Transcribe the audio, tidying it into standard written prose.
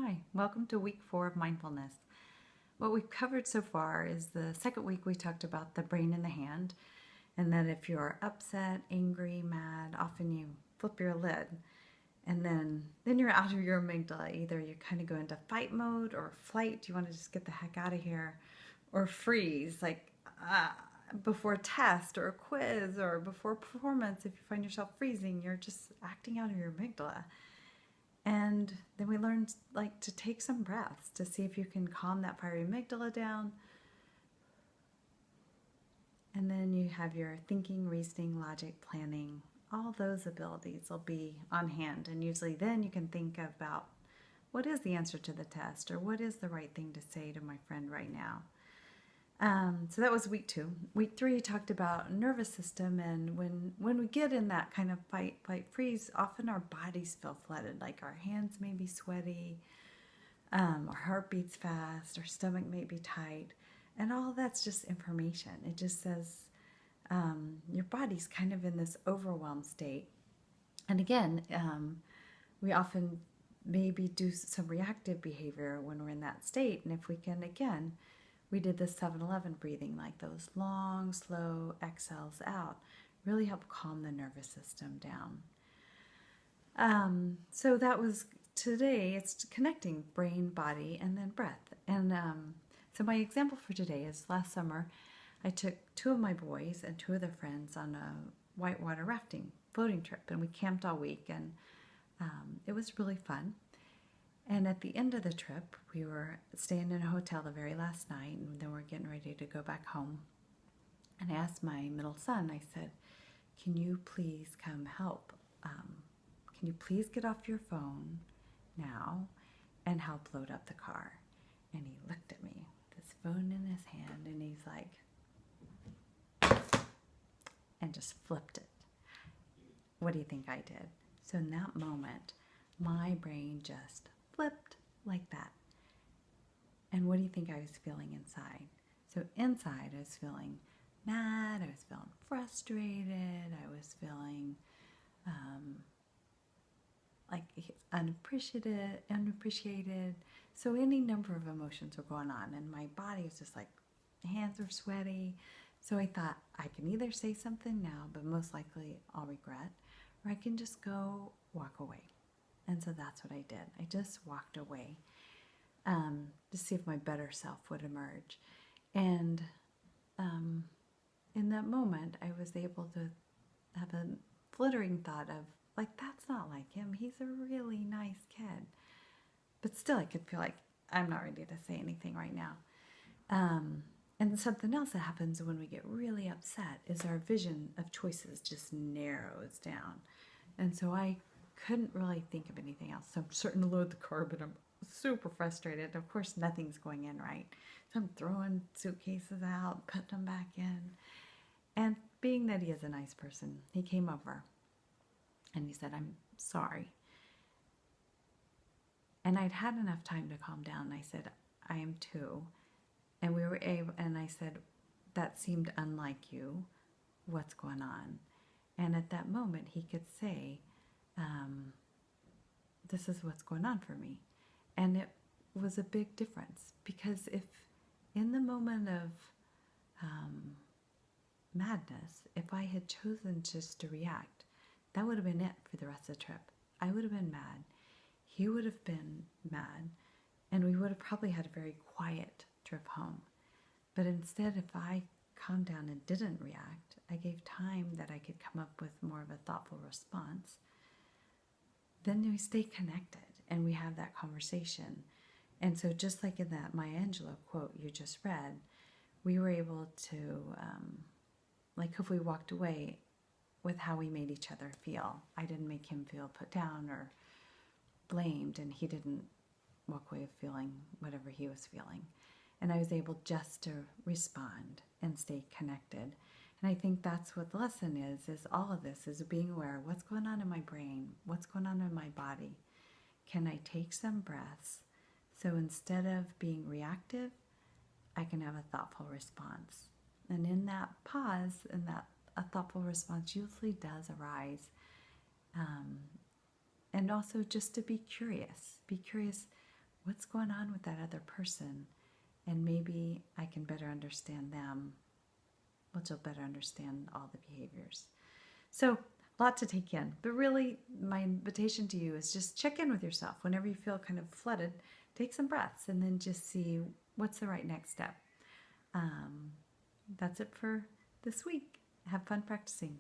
Hi, welcome to week 4 of mindfulness. What we've covered so far is the second week we talked about the brain and the hand, and that if you're upset, angry, mad, often you flip your lid, and then you're out of your amygdala. Either you kind of go into fight mode or flight, you want to just get the heck out of here, or freeze, like before a test or a quiz or before a performance. If you find yourself freezing, you're just acting out of your amygdala. And then we learned to take some breaths to see if you can calm that fiery amygdala down. And then you have your thinking, reasoning, logic, planning. All those abilities will be on hand. And usually then you can think about what is the answer to the test, or what is the right thing to say to my friend right now. So that was week 2. Week 3 talked about nervous system, and when we get in that kind of fight, flight, freeze, often our bodies feel flooded, like our hands may be sweaty, our heart beats fast, our stomach may be tight, and all that's just information. It just says your body's kind of in this overwhelmed state. And again, we often maybe do some reactive behavior when we're in that state, and if we can, again, we did the 7-Eleven breathing, like those long, slow exhales out, really help calm the nervous system down. So that was today. It's connecting brain, body, and then breath. And so my example for today is last summer, I took 2 of my boys and 2 of their friends on a whitewater rafting floating trip, and we camped all week, and it was really fun. And at the end of the trip, we were staying in a hotel the very last night, and then we're getting ready to go back home. And I asked my middle son, I said, can you please come help? Can you please get off your phone now and help load up the car? And he looked at me with his phone in his hand, and he's like, and just flipped it. What do you think I did? So in that moment, my brain just flipped like that. And what do you think I was feeling inside? So inside, I was feeling mad, I was feeling frustrated, I was feeling like unappreciated. So any number of emotions were going on, and my body was just like, hands were sweaty. So I thought, I can either say something now, but most likely I'll regret, or I can just go walk away. And so that's what I did. I just walked away to see if my better self would emerge. And in that moment, I was able to have a flittering thought of, that's not like him. He's a really nice kid. But still, I could feel like I'm not ready to say anything right now. And something else that happens when we get really upset is our vision of choices just narrows down. And so I couldn't really think of anything else. So I'm starting to load the car, but I'm super frustrated. Of course, nothing's going in right. So I'm throwing suitcases out, putting them back in. And being that he is a nice person, he came over and he said, I'm sorry. And I'd had enough time to calm down. I said, I am too. And we were able, and I said, that seemed unlike you. What's going on? And at that moment, he could say, this is what's going on for me. And it was a big difference, because if in the moment of madness, if I had chosen just to react, that would have been it for the rest of the trip. I would have been mad. He would have been mad. And we would have probably had a very quiet trip home. But instead, if I calmed down and didn't react, I gave time that I could come up with more of a thoughtful response. Then we stay connected and we have that conversation. And so just like in that Maya Angelou quote you just read, we were able to, hopefully walked away with how we made each other feel. I didn't make him feel put down or blamed, and he didn't walk away feeling whatever he was feeling. And I was able just to respond and stay connected. And I think that's what the lesson is all of this is being aware of what's going on in my brain, what's going on in my body. Can I take some breaths? So instead of being reactive, I can have a thoughtful response. And in that pause, and that a thoughtful response usually does arise. And also just to be curious. Be curious, what's going on with that other person, and maybe I can better understand them, which will better understand all the behaviors. So, a lot to take in, but really my invitation to you is just check in with yourself. Whenever you feel kind of flooded, take some breaths and then just see what's the right next step. That's it for this week. Have fun practicing.